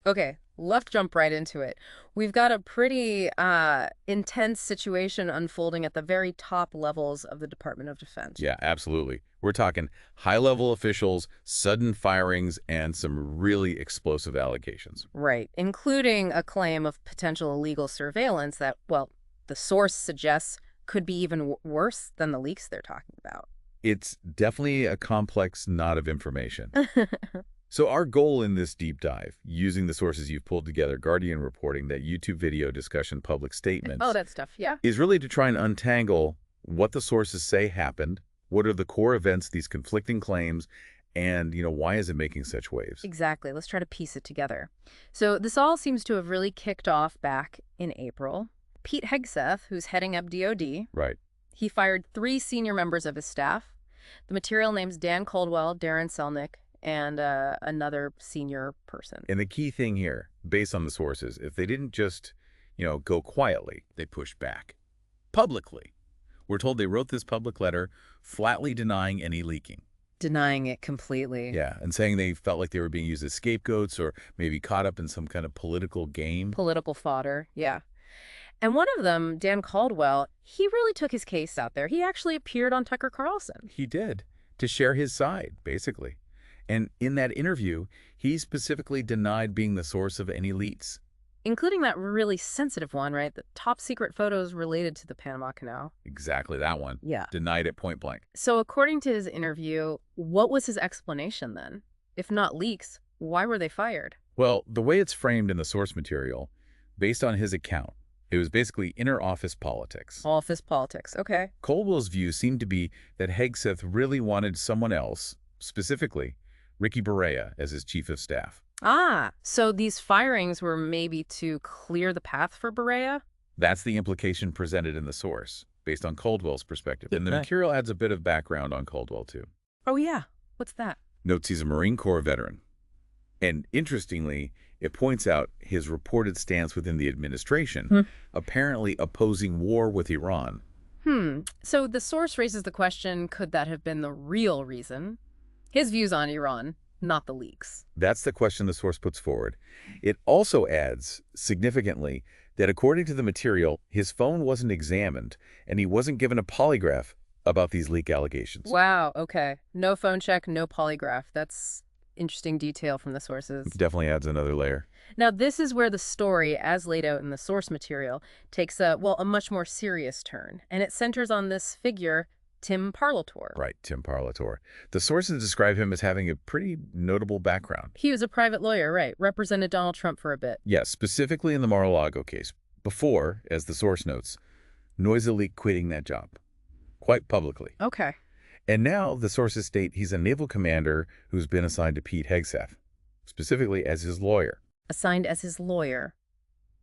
Okay, let's jump right into it. We've got a pretty intense situation unfolding at the very top levels of the Department of Defense. Yeah, absolutely. We're talking high-level officials, sudden firings, and some really explosive allegations. Right, including a claim of potential illegal surveillance that, well, the source suggests could be even worse than the leaks they're talking about. It's definitely a complex knot of information. So our goal in this deep dive, using the sources you've pulled together, Guardian reporting, that YouTube video discussion, public Oh, statements, that stuff, yeah. is really to try and untangle what the sources say happened, what are the core events, these conflicting claims, and, why is it making such waves? Exactly. Let's try to piece it together. So this all seems to have really kicked off back in April. Pete Hegseth, who's heading up DOD, Right. he fired 3 senior members of his staff. The material names Dan Caldwell, Darren Selnick, and another senior person. And the key thing here, based on the sources, if they didn't just, go quietly, they pushed back. Publicly. We're told they wrote this public letter flatly denying any leaking. Denying it completely. Yeah, and saying they felt like they were being used as scapegoats or maybe caught up in some kind of political game. Political fodder, yeah. And one of them, Dan Caldwell, he really took his case out there. He actually appeared on Tucker Carlson. He did, to share his side, basically. And in that interview, he specifically denied being the source of any leaks. Including that really sensitive one, right? The top secret photos related to the Panama Canal. Exactly that one. Yeah. Denied it point blank. So according to his interview, what was his explanation then? If not leaks, why were they fired? Well, the way it's framed in the source material, based on his account, it was basically inner office politics. Office politics, okay. Colwell's view seemed to be that Hegseth really wanted someone else, specifically Ricky Barea, as his chief of staff. Ah, so these firings were maybe to clear the path for Barea? That's the implication presented in the source, based on Caldwell's perspective. And the material adds a bit of background on Caldwell, too. Oh, yeah. What's that? Notes he's a Marine Corps veteran. And interestingly, it points out his reported stance within the administration, apparently opposing war with Iran. So the source raises the question, could that have been the real reason? His views on Iran, not the leaks. That's the question the source puts forward. It also adds, significantly, that according to the material, his phone wasn't examined, and he wasn't given a polygraph about these leak allegations. Wow, okay. No phone check, no polygraph. That's interesting detail from the sources. Definitely adds another layer. Now, this is where the story, as laid out in the source material, takes a much more serious turn. And it centers on this figure, Tim Parlatore. Right, Tim Parlatore. The sources describe him as having a pretty notable background. He was a private lawyer, right? Represented Donald Trump for a bit. Yes, specifically in the Mar-a-Lago case. Before, as the source notes, noisily quitting that job. Quite publicly. Okay. And now the sources state he's a naval commander who's been assigned to Pete Hegseth, specifically as his lawyer. Assigned as his lawyer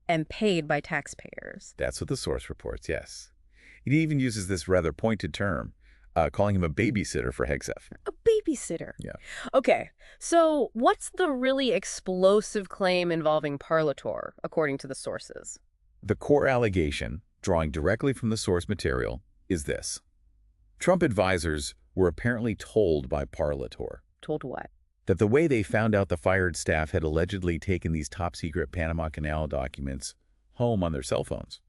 and paid by taxpayers. That's what the source reports, yes. He even uses this rather pointed term, calling him a babysitter for Hegseth. A babysitter. Yeah. Okay, so what's the really explosive claim involving Parlatore, according to the sources? The core allegation, drawing directly from the source material, is this. Trump advisors were apparently told by Parlatore Told what? that the way they found out the fired staff had allegedly taken these top-secret Panama Canal documents home on their cell phones.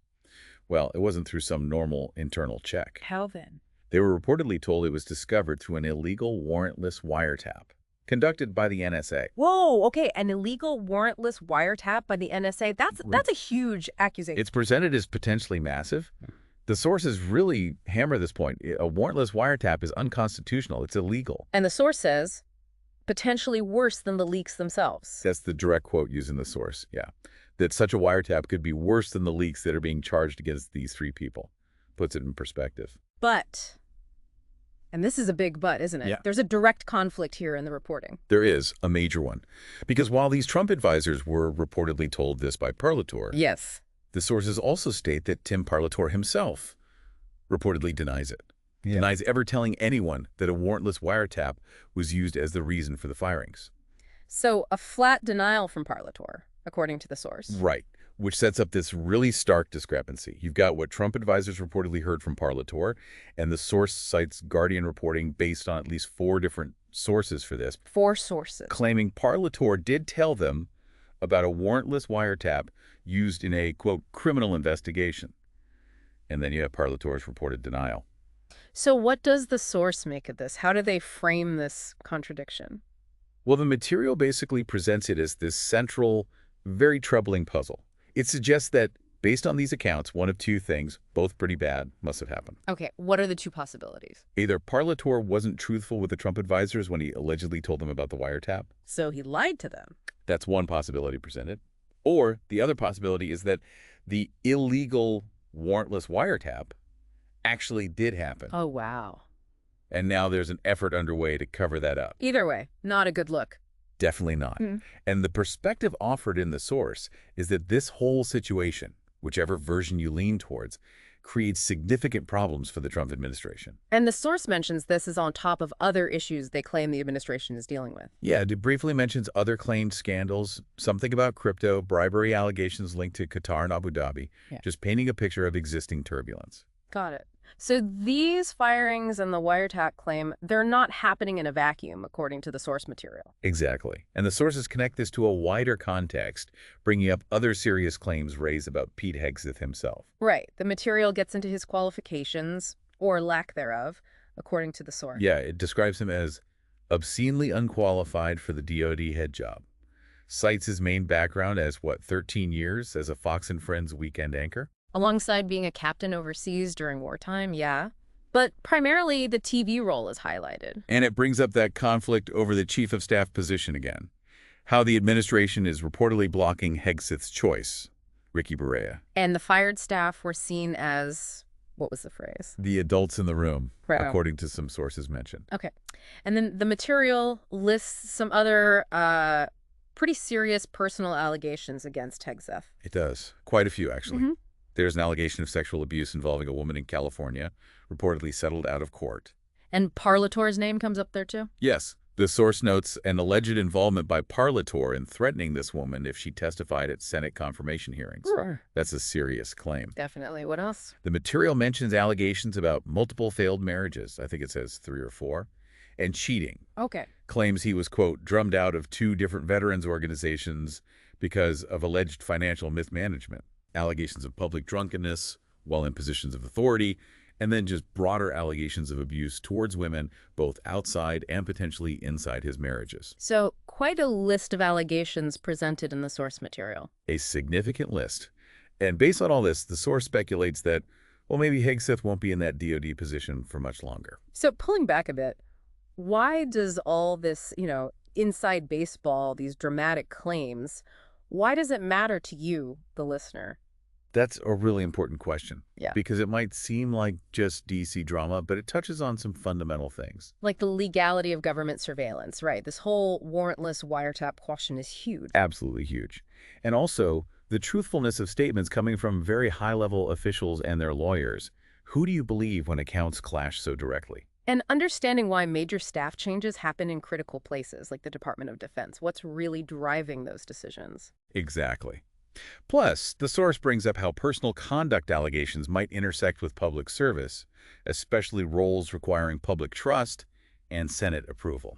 Well, it wasn't through some normal internal check. How then? They were reportedly told it was discovered through an illegal warrantless wiretap conducted by the NSA. Whoa, okay, an illegal warrantless wiretap by the NSA? That's a huge accusation. It's presented as potentially massive. The sources really hammer this point. A warrantless wiretap is unconstitutional. It's illegal. And the source says, potentially worse than the leaks themselves. That's the direct quote using the source, yeah. That such a wiretap could be worse than the leaks that are being charged against these 3 people. Puts it in perspective. But, and this is a big but, isn't it? Yeah. There's a direct conflict here in the reporting. There is a major one. Because while these Trump advisors were reportedly told this by Parlatore, Yes. the sources also state that Tim Parlatore himself reportedly denies it. Yeah. Denies ever telling anyone that a warrantless wiretap was used as the reason for the firings. So a flat denial from Parlatore, according to the source. Right, which sets up this really stark discrepancy. You've got what Trump advisors reportedly heard from Parlatore, and the source cites Guardian reporting based on at least 4 different sources for this, 4 sources. claiming Parlatore did tell them about a warrantless wiretap used in a, quote, criminal investigation. And then you have Parlatore's reported denial. So what does the source make of this? How do they frame this contradiction? Well, the material basically presents it as this central, very troubling puzzle. It suggests that, based on these accounts, one of two things, both pretty bad, must have happened. Okay, what are the two possibilities? Either Parlatore wasn't truthful with the Trump advisors when he allegedly told them about the wiretap. So he lied to them. That's one possibility presented. Or the other possibility is that the illegal warrantless wiretap actually did happen. Oh, wow. And now there's an effort underway to cover that up. Either way, not a good look. Definitely not. And the perspective offered in the source is that this whole situation, whichever version you lean towards, creates significant problems for the Trump administration. And the source mentions this is on top of other issues they claim the administration is dealing with. Yeah, it briefly mentions other claimed scandals, something about crypto, bribery allegations linked to Qatar and Abu Dhabi, just painting a picture of existing turbulence. Got it. So these firings and the wiretap claim, they're not happening in a vacuum, according to the source material. Exactly. And the sources connect this to a wider context, bringing up other serious claims raised about Pete Hegseth himself. Right. The material gets into his qualifications, or lack thereof, according to the source. Yeah, it describes him as obscenely unqualified for the DoD head job. Cites his main background as, 13 years as a Fox and Friends weekend anchor? Alongside being a captain overseas during wartime, yeah. But primarily, the TV role is highlighted. And it brings up that conflict over the chief of staff position again. How the administration is reportedly blocking Hegseth's choice, Ricky Barea. And the fired staff were seen as, what was the phrase? The adults in the room, Right. according to some sources mentioned. Okay. And then the material lists some other pretty serious personal allegations against Hegseth. It does. Quite a few, actually. There's an allegation of sexual abuse involving a woman in California, reportedly settled out of court. And Parlatore's name comes up there, too? Yes. The source notes an alleged involvement by Parlatore in threatening this woman if she testified at Senate confirmation hearings. Sure. That's a serious claim. Definitely. What else? The material mentions allegations about multiple failed marriages, I think it says 3 or 4, and cheating. Okay. Claims he was, quote, drummed out of 2 different veterans organizations because of alleged financial mismanagement. Allegations of public drunkenness while in positions of authority, and then just broader allegations of abuse towards women, both outside and potentially inside his marriages. So quite a list of allegations presented in the source material. A significant list. And based on all this, the source speculates that, well, maybe Hegseth won't be in that DoD position for much longer. So pulling back a bit, why does all this, inside baseball, these dramatic claims, why does it matter to you, the listener? That's a really important question. Yeah. Because it might seem like just DC drama, but it touches on some fundamental things. Like the legality of government surveillance, right? This whole warrantless wiretap question is huge. Absolutely huge. And also, the truthfulness of statements coming from very high-level officials and their lawyers. Who do you believe when accounts clash so directly? And understanding why major staff changes happen in critical places, like the Department of Defense. What's really driving those decisions? Exactly. Plus, the source brings up how personal conduct allegations might intersect with public service, especially roles requiring public trust and Senate approval.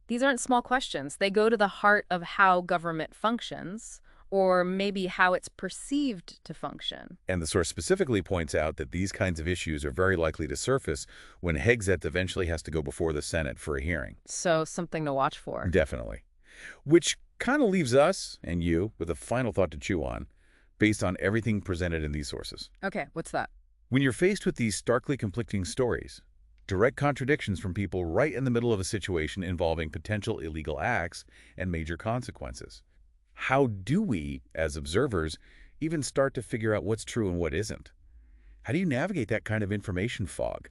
These aren't small questions. They go to the heart of how government functions, or maybe how it's perceived to function. And the source specifically points out that these kinds of issues are very likely to surface when Hegseth eventually has to go before the Senate for a hearing. So something to watch for. Definitely. Which kind of leaves us, and you, with a final thought to chew on, based on everything presented in these sources. Okay, what's that? When you're faced with these starkly conflicting stories, direct contradictions from people right in the middle of a situation involving potential illegal acts and major consequences, how do we, as observers, even start to figure out what's true and what isn't? How do you navigate that kind of information fog?